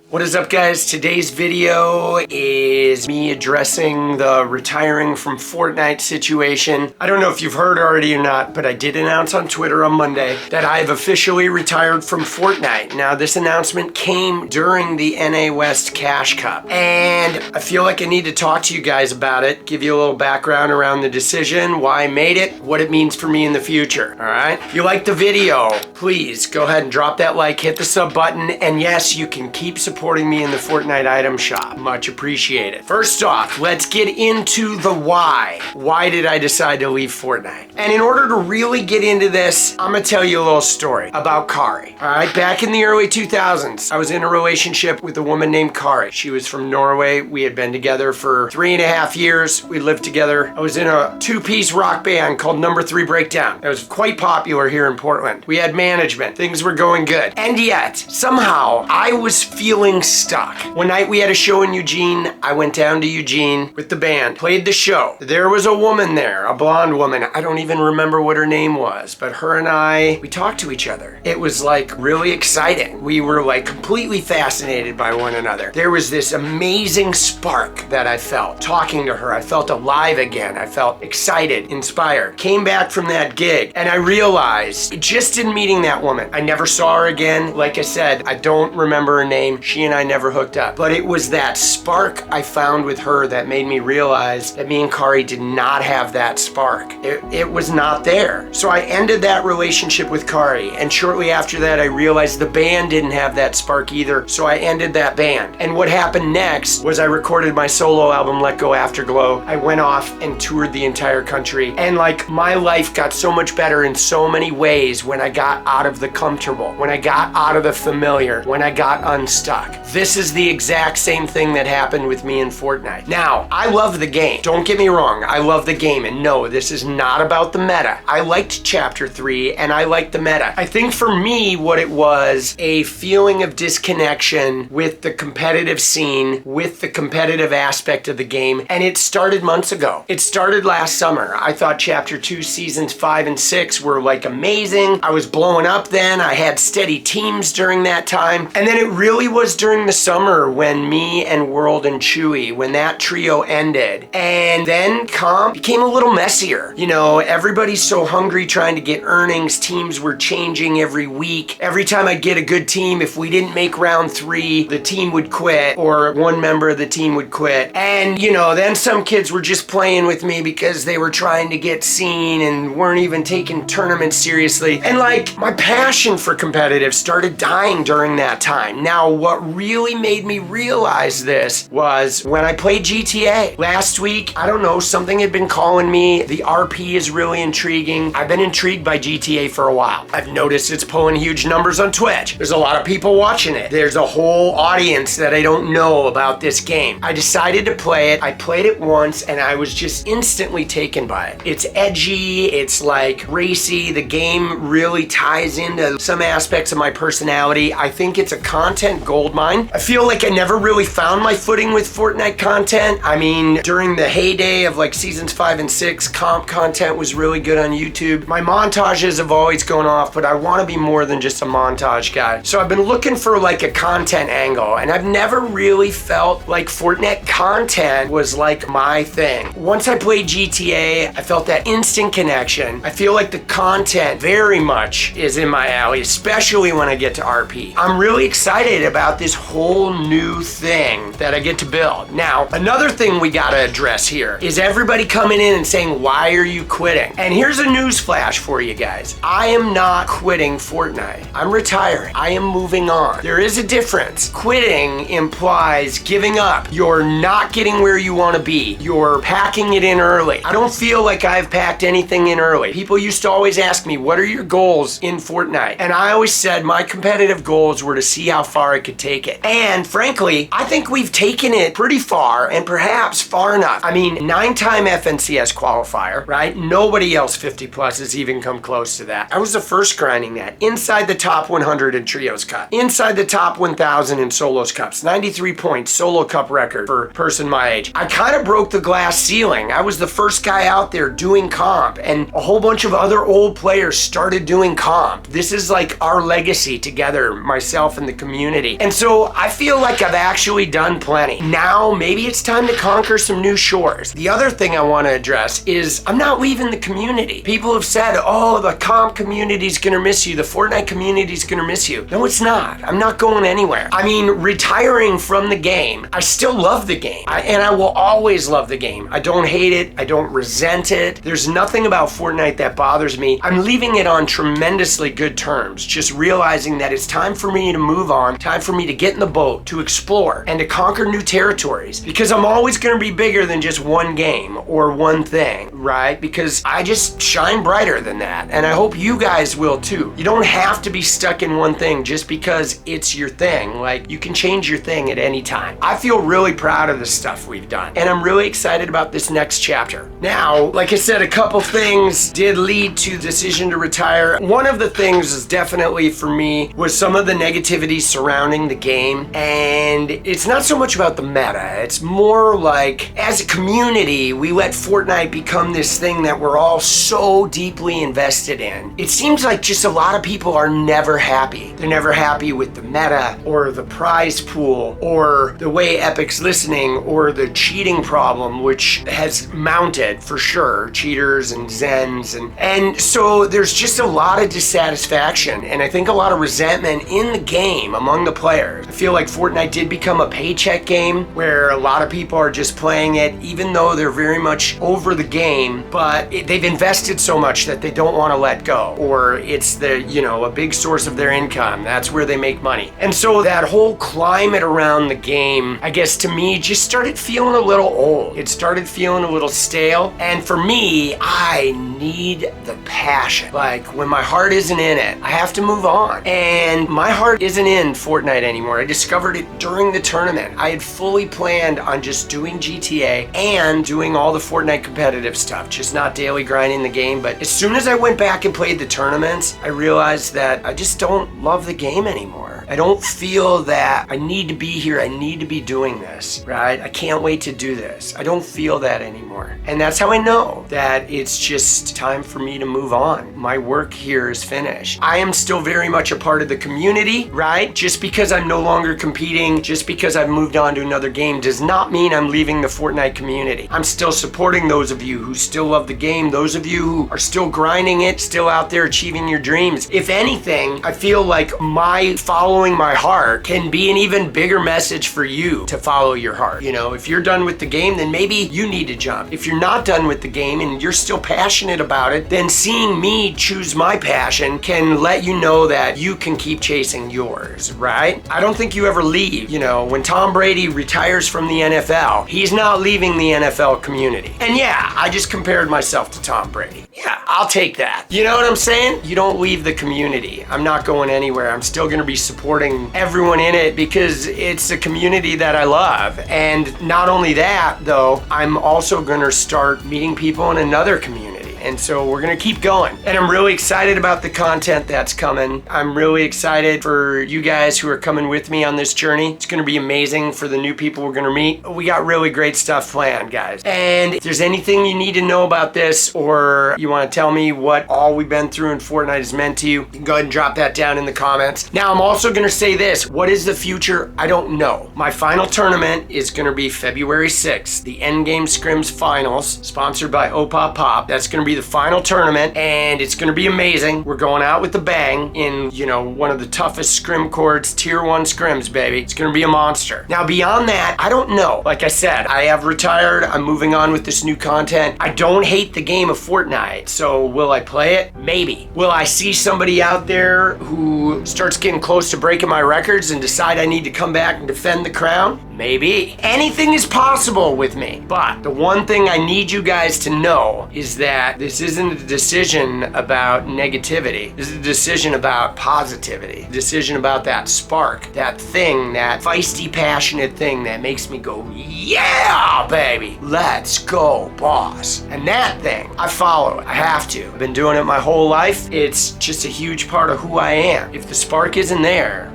What is up, guys? Today's video is me addressing the retiring from Fortnite situation. I don't know if you've heard already or not, but I did announce on Twitter on Monday that I've officially retired from Fortnite. Now, this announcement came during the NA West Cash Cup, and I feel like I need to talk to you guys about it, give you a little background around the decision, why I made it, what it means for me in the future, all right? If you like the video, please go ahead and drop that like, hit the sub button, and yes, you can keep supporting me in the Fortnite item shop. Much appreciated. First off, let's get into the why. Why did I decide to leave Fortnite? And in order to really get into this, I'm gonna tell you a little story about Kari. All right, back in the early 2000s, I was in a relationship with a woman named Kari. She was from Norway. We had been together for 3.5 years. We lived together. I was in a two-piece rock band called Number 3 Breakdown. It was quite popular here in Portland. We had management. Things were going good. And yet, somehow, I was feeling stuck. One night we had a show in Eugene. I went down to Eugene with the band, played the show. There was a woman there, a blonde woman. I don't even remember what her name was, but her and I, we talked to each other. It was like really exciting. We were like completely fascinated by one another. There was this amazing spark that I felt talking to her. I felt alive again. I felt excited, inspired. Came back from that gig and I realized just in meeting that woman, I never saw her again. Like I said, I don't remember her name. She and I never hooked up. But it was that spark I found with her that made me realize that me and Kari did not have that spark. It was not there. So I ended that relationship with Kari, and shortly after that I realized the band didn't have that spark either, so I ended that band. And what happened next was I recorded my solo album, Let Go Afterglow. I went off and toured the entire country, and like my life got so much better in so many ways when I got out of the comfortable, when I got out of the familiar, when I got unstuck. This is the exact same thing that happened with me in Fortnite. Now, I love the game. Don't get me wrong, I love the game, and no, this is not about the meta. I liked Chapter 3, and I liked the meta. I think for me, what it was, a feeling of disconnection with the competitive scene, with the competitive aspect of the game, and it started months ago. It started last summer. I thought Chapter 2 Seasons 5 and 6 were like amazing. I was blowing up then. I had steady teams during that time, and then it really was during the summer when me and World and Chewy, when that trio ended. And then comp became a little messier. You know, everybody's so hungry trying to get earnings. Teams were changing every week. Every time I'd get a good team, if we didn't make round 3, the team would quit, or one member of the team would quit. And, you know, then some kids were just playing with me because they were trying to get seen and weren't even taking tournaments seriously. And like, my passion for competitive started dying during that time. Now, what really made me realize this was when I played GTA. Last week, I don't know, something had been calling me. The RP is really intriguing. I've been intrigued by GTA for a while. I've noticed it's pulling huge numbers on Twitch. There's a lot of people watching it. There's a whole audience that I don't know about this game. I decided to play it. I played it once and I was just instantly taken by it. It's edgy, it's like racy. The game really ties into some aspects of my personality. I think it's a content goldmine. I feel like I never really found my footing with Fortnite content. I mean, during the heyday of like Seasons 5 and 6, comp content was really good on YouTube. My montages have always gone off, but I want to be more than just a montage guy. So I've been looking for like a content angle, and I've never really felt like Fortnite content was like my thing. Once I played GTA, I felt that instant connection. I feel like the content very much is in my alley, especially when I get to RP. I'm really excited about this whole new thing that I get to build. Now, another thing we gotta address here is everybody coming in and saying, why are you quitting? And here's a news flash for you guys. I am not quitting Fortnite. I'm retiring. I am moving on. There is a difference. Quitting implies giving up. You're not getting where you want to be. You're packing it in early. I don't feel like I've packed anything in early. People used to always ask me, what are your goals in Fortnite? And I always said my competitive goals were to see how far I could take it. And frankly, I think we've taken it pretty far, and perhaps far enough. I mean, 9-time FNCS qualifier, right? Nobody else 50 plus has even come close to that. I was the first grinding that. Inside the top 100 in Trios Cup. Inside the top 1,000 in Solos Cups. 93 points, Solo Cup record for a person my age. I kind of broke the glass ceiling. I was the first guy out there doing comp, and a whole bunch of other old players started doing comp. This is like our legacy together, myself and the community. And so So I feel like I've actually done plenty. Now, maybe it's time to conquer some new shores. The other thing I want to address is I'm not leaving the community. People have said, oh, the comp community's gonna miss you. The Fortnite community's gonna miss you. No, it's not. I'm not going anywhere. I mean, retiring from the game, I still love the game. And I will always love the game. I don't hate it. I don't resent it. There's nothing about Fortnite that bothers me. I'm leaving it on tremendously good terms, just realizing that it's time for me to move on, time for me to get in the boat, to explore, and to conquer new territories. Because I'm always gonna be bigger than just one game or one thing, right? Because I just shine brighter than that. And I hope you guys will too. You don't have to be stuck in one thing just because it's your thing. Like, you can change your thing at any time. I feel really proud of the stuff we've done. And I'm really excited about this next chapter. Now, like I said, a couple things did lead to the decision to retire. One of the things is definitely for me was some of the negativity surrounding the game. And it's not so much about the meta. It's more like, as a community, we let Fortnite become this thing that we're all so deeply invested in. It seems like just a lot of people are never happy. They're never happy with the meta or the prize pool or the way Epic's listening or the cheating problem, which has mounted for sure, cheaters and Zens. And so there's just a lot of dissatisfaction and I think a lot of resentment in the game among the players. I feel like Fortnite did become a paycheck game where a lot of people are just playing it even though they're very much over the game, but they've invested so much that they don't want to let go, or it's the, you know, a big source of their income. That's where they make money. And so that whole climate around the game, I guess to me, just started feeling a little old. It started feeling a little stale. And for me, I need the passion. Like, when my heart isn't in it, I have to move on. And my heart isn't in Fortnite anymore. I discovered it during the tournament. I had fully planned on just doing GTA and doing all the Fortnite competitive stuff, just not daily grinding the game. But as soon as I went back and played the tournaments, I realized that I just don't love the game anymore. I don't feel that I need to be here. I need to be doing this, right? I can't wait to do this. I don't feel that anymore. And that's how I know that it's just time for me to move on. My work here is finished. I am still very much a part of the community, right? Just because I'm no longer competing, just because I've moved on to another game does not mean I'm leaving the Fortnite community. I'm still supporting those of you who still love the game, those of you who are still grinding it, still out there achieving your dreams. If anything, I feel like my following my heart can be an even bigger message for you to follow your heart. You know, if you're done with the game, then maybe you need to jump. If you're not done with the game and you're still passionate about it, then seeing me choose my passion can let you know that you can keep chasing yours, right? I don't think you ever leave. You know, when Tom Brady retires from the NFL, he's not leaving the NFL community. And yeah, I just compared myself to Tom Brady. Yeah, I'll take that. You know what I'm saying? You don't leave the community. I'm not going anywhere. I'm still going to be supporting everyone in it because it's a community that I love. And not only that, though, I'm also going to start meeting people in another community. And so we're gonna keep going. And I'm really excited about the content that's coming. I'm really excited for you guys who are coming with me on this journey. It's gonna be amazing for the new people we're gonna meet. We got really great stuff planned, guys. And if there's anything you need to know about this, or you wanna tell me what all we've been through in Fortnite has meant to you, you can go ahead and drop that down in the comments. Now, I'm also gonna say this. What is the future? I don't know. My final tournament is gonna be February 6th, the Endgame Scrims Finals, sponsored by Opop Pop. That's gonna be the final tournament and it's gonna be amazing. We're going out with a bang in, you know, one of the toughest scrim courts, tier 1 scrims, baby. It's gonna be a monster. Now, beyond that, I don't know. Like I said, I have retired. I'm moving on with this new content. I don't hate the game of Fortnite, so will I play it? Maybe. Will I see somebody out there who starts getting close to breaking my records and decide I need to come back and defend the crown? Maybe. Anything is possible with me. But the one thing I need you guys to know is that this isn't a decision about negativity. This is a decision about positivity. A decision about that spark, that thing, that feisty, passionate thing that makes me go, yeah, baby, let's go, boss. And that thing, I follow it. I have to. I've been doing it my whole life. It's just a huge part of who I am. If the spark isn't there,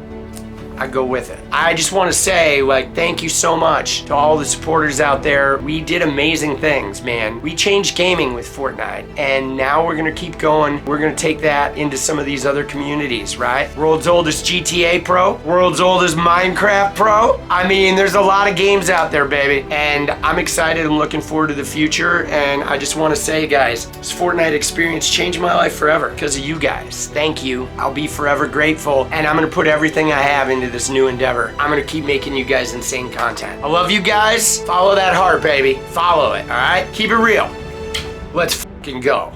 I go with it. I just want to say, like, thank you so much to all the supporters out there. We did amazing things, man. We changed gaming with Fortnite, and now we're gonna keep going. We're gonna take that into some of these other communities, right? World's oldest GTA pro, world's oldest Minecraft pro. I mean, there's a lot of games out there, baby, and I'm excited and looking forward to the future. And I just want to say, guys, this Fortnite experience changed my life forever because of you guys. Thank you. I'll be forever grateful, and I'm gonna put everything I have into this new endeavor. I'm gonna keep making you guys insane content. I love you guys. Follow that heart, baby. Follow it, all right? Keep it real. Let's fucking go.